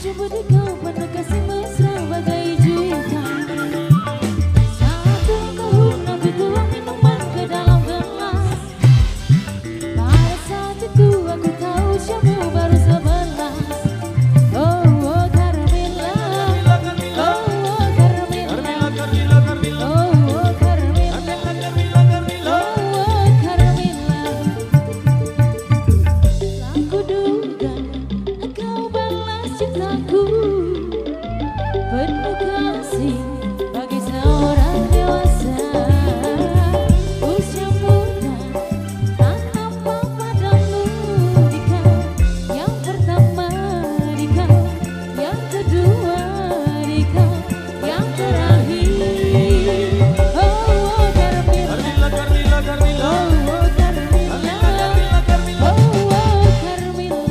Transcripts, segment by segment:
coba di kau penuh kasih mesra bagai jutaan. Satu tahun aku tuang minuman ke dalam gelas. Pada saat itu aku tahu usiamu baru 11. Oh, oh Carmilla, oh, oh Carmilla, oh, oh Carmilla, oh, oh Carmilla. Aku duga engkau balas cintaku penuh kasih bagi seorang dewasa. Usia muda tak nampak padamu di kau yang pertama, di kau yang kedua, di kau yang terakhir. Oh, oh Carmilla, oh, oh Carmilla, oh, oh Carmilla, oh, oh Carmilla.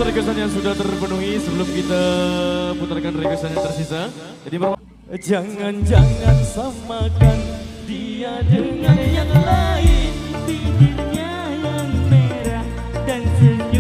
Requestan yang sudah terpenuhi sebelum kita putarkan requestan yang tersisa. Jadi jangan samakan dia dengan yang lain, bibirnya yang merah dan senyum.